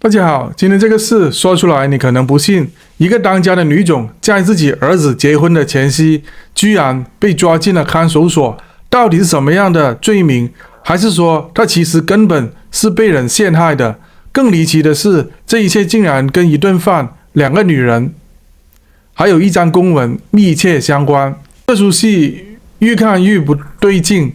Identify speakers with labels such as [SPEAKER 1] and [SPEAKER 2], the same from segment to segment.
[SPEAKER 1] 大家好，今天这个事说出来你可能不信，一个当家的女总在自己儿子结婚的前夕，居然被抓进了看守所，到底是什么样的罪名？还是说她其实根本是被人陷害的？更离奇的是，这一切竟然跟一顿饭、2个女人，还有一张公文密切相关。这出戏越看越不对劲，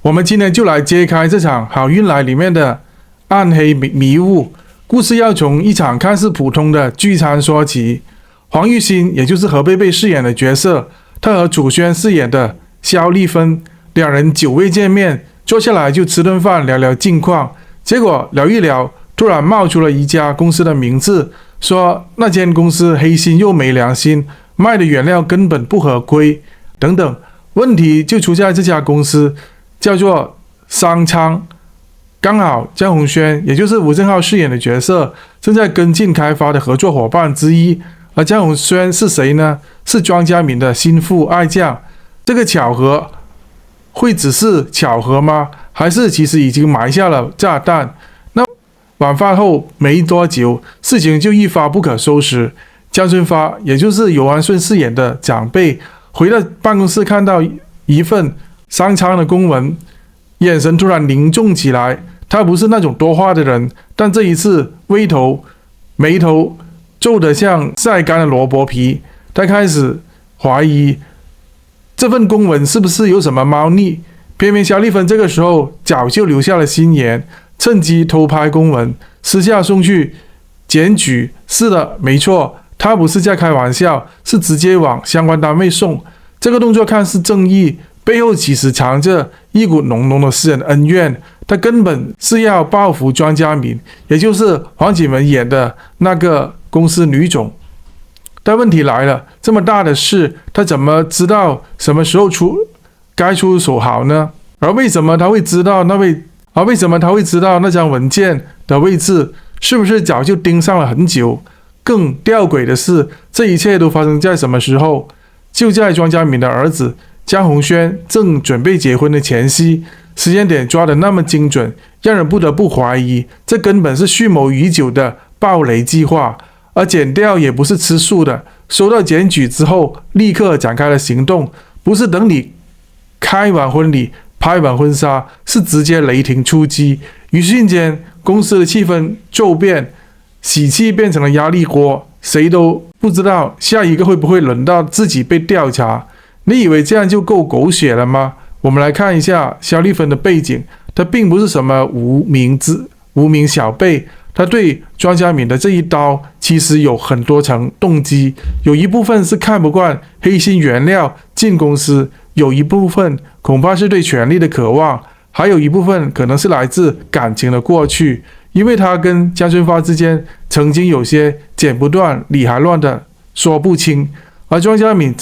[SPEAKER 1] 我们今天就来揭开这场好运来里面的暗黑迷雾。故事要从一场看似普通的聚餐说起。黄玉欣，也就是何贝贝饰演的角色，她和楚轩饰演的肖丽芬，两人久未见面，坐下来就吃顿饭，聊聊近况。结果聊一聊，突然冒出了一家公司的名字，说那间公司黑心又没良心，卖的原料根本不合规，等等。问题就出在这家公司叫做商昌。刚好江宏轩，也就是吴镇浩饰演的角色，正在跟进开发的合作伙伴之一。而江宏轩是谁呢？是庄家明的心腹爱将。这个巧合会只是巧合吗？还是其实已经埋下了炸弹？那晚饭后没多久，事情就一发不可收拾。江春发，也就是游安顺饰演的长辈，回到办公室看到一份商昌的公文，眼神突然凝重起来。他不是那种多话的人，但这一次眉头皱得像晒干的萝卜皮。他开始怀疑这份公文是不是有什么猫腻。偏偏肖丽芬这个时候早就留下了心眼，趁机偷拍公文，私下送去检举。是的，没错，他不是在开玩笑，是直接往相关单位送。这个动作看似正义，背后其实藏着一股浓浓的私人恩怨。他根本是要报复庄家明，也就是黄启文演的那个公司女总。但问题来了，这么大的事，他怎么知道什么时候该出手好呢？为什么他会知道那张文件的位置？是不是早就盯上了很久？更吊诡的是，这一切都发生在什么时候？就在庄家明的儿子江宏轩正准备结婚的前夕。时间点抓得那么精准，让人不得不怀疑，这根本是蓄谋已久的暴雷计划。而检调也不是吃素的，收到检举之后，立刻展开了行动，不是等你开完婚礼、拍完婚纱，是直接雷霆出击。一瞬间，公司的气氛骤变，喜气变成了压力锅，谁都不知道下一个会不会轮到自己被调查。你以为这样就够狗血了吗？我们来看一下肖丽芬的背景，她并不是什么无名小辈，她对庄家明的这一刀其实有很多层动机，有一部分是看不惯黑心原料进公司，有一部分恐怕是对权力的渴望，还有一部分可能是来自感情的过去，因为她跟江春发之间曾经有些剪不断理还乱的说不清，而庄家明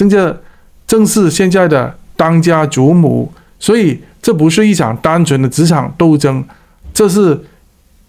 [SPEAKER 1] 正是现在的当家主母，所以这不是一场单纯的职场斗争，这是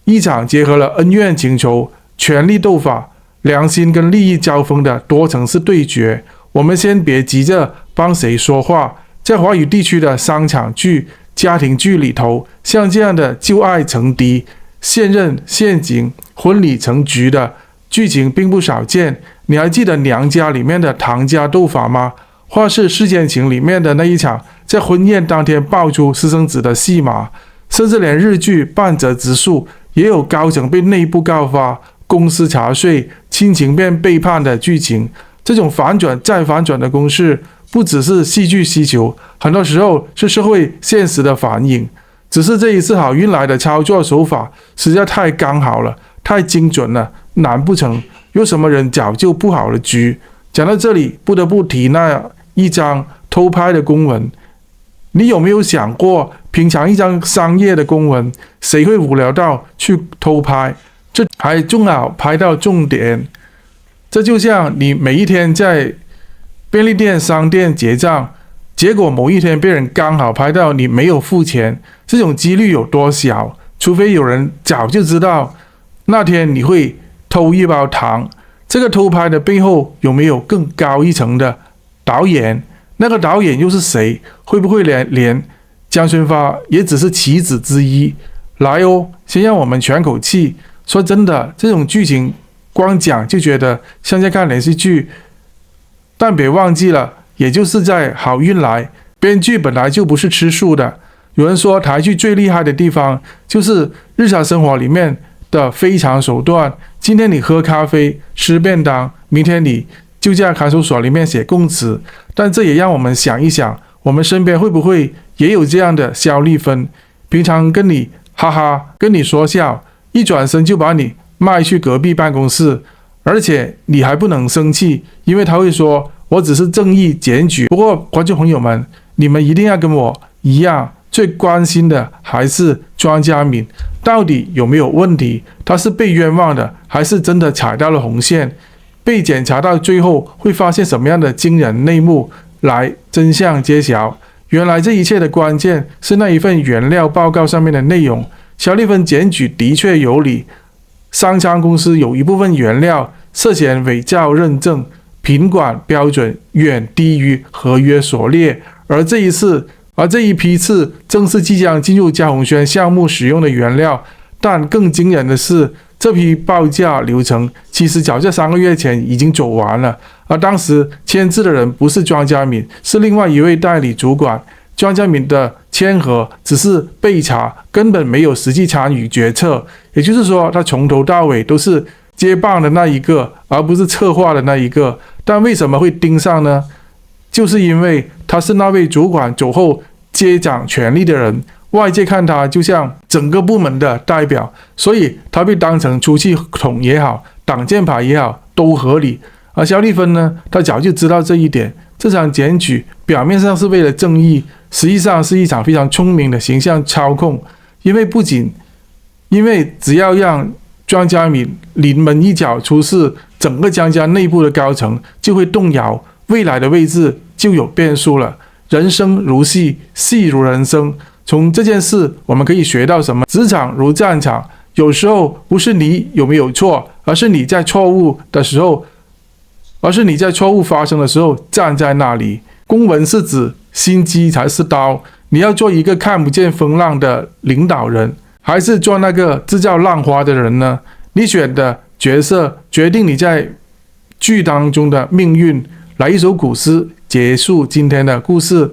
[SPEAKER 1] 一场结合了恩怨情仇、权力斗法、良心跟利益交锋的多层次对决。我们先别急着帮谁说话，在华语地区的商场剧、家庭剧里头，像这样的旧爱成敌、现任陷阱、婚礼成局的剧情并不少见。你还记得《娘家》里面的唐家斗法吗？或是《世间情》里面的那一场在婚宴当天爆出私生子的戏码，甚至连日剧半泽直树也有高层被内部告发、公司查税、亲情变背叛的剧情。这种反转再反转的公式，不只是戏剧需求，很多时候是社会现实的反映。只是这一次好运来的操作手法实在太刚好了，太精准了，难不成有什么人早就布好了局？讲到这里，不得不提那一张偷拍的公文。你有没有想过，平常一张商业的公文，谁会无聊到去偷拍？这还正好拍到重点。这就像你每一天在便利店、商店结账，结果某一天被人刚好拍到你没有付钱，这种几率有多小？除非有人早就知道那天你会偷一包糖。这个偷拍的背后有没有更高一层的导演？那个导演又是谁？会不会连江春发也只是棋子之一？来哦，先让我们喘口气。说真的，这种剧情光讲就觉得像在看连续剧，但别忘记了，也就是在好运来。编剧本来就不是吃素的。有人说台剧最厉害的地方就是日常生活里面的非常手段。今天你喝咖啡吃便当，明天你就在看守所里面写供词。但这也让我们想一想，我们身边会不会也有这样的肖丽芬，平常跟你哈哈跟你说笑，一转身就把你卖去隔壁办公室，而且你还不能生气，因为他会说我只是正义检举。不过观众朋友们，你们一定要跟我一样，最关心的还是庄家敏到底有没有问题，他是被冤枉的还是真的踩到了红线？被检查到最后会发现什么样的惊人内幕？来，真相揭晓。原来这一切的关键是那一份原料报告上面的内容。肖丽芬检举的确有理，商昌公司有一部分原料涉嫌伪造认证，品管标准远低于合约所列，而这一批次正是即将进入嘉宏轩项目使用的原料。但更惊人的是，这批报价流程其实早在3个月前已经走完了，而当时签字的人不是庄家敏，是另外一位代理主管。庄家敏的签合只是备查，根本没有实际参与决策，也就是说他从头到尾都是接棒的那一个，而不是策划的那一个。但为什么会盯上呢？就是因为他是那位主管走后接掌权力的人，外界看他就像整个部门的代表，所以他被当成出气筒也好，挡箭牌也好，都合理。而肖丽芬呢，他早就知道这一点。这场检举表面上是为了正义，实际上是一场非常聪明的形象操控。因为只要让庄家敏临门一脚出事，整个江家内部的高层就会动摇，未来的位置就有变数了。人生如戏，戏如人生。从这件事我们可以学到什么？职场如战场，有时候不是你有没有错，而是你在错误发生的时候站在那里。公文是纸，心机才是刀。你要做一个看不见风浪的领导人，还是做那个制造浪花的人呢？你选的角色决定你在剧当中的命运。来一首古诗结束今天的故事。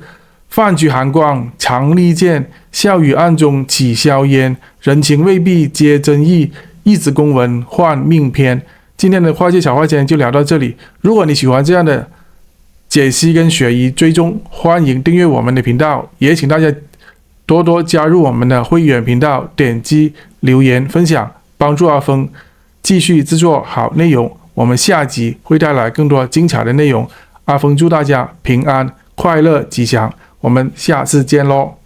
[SPEAKER 1] 饭举寒光常利剑，笑语暗中起硝烟。人情未必皆真意，一纸公文换命篇。今天的跨界小花间就聊到这里。如果你喜欢这样的解析跟悬疑追踪，欢迎订阅我们的频道，也请大家多多加入我们的会员频道，点击留言分享，帮助阿峰继续制作好内容。我们下集会带来更多精彩的内容。阿峰祝大家平安、快乐、吉祥。我们下次见咯。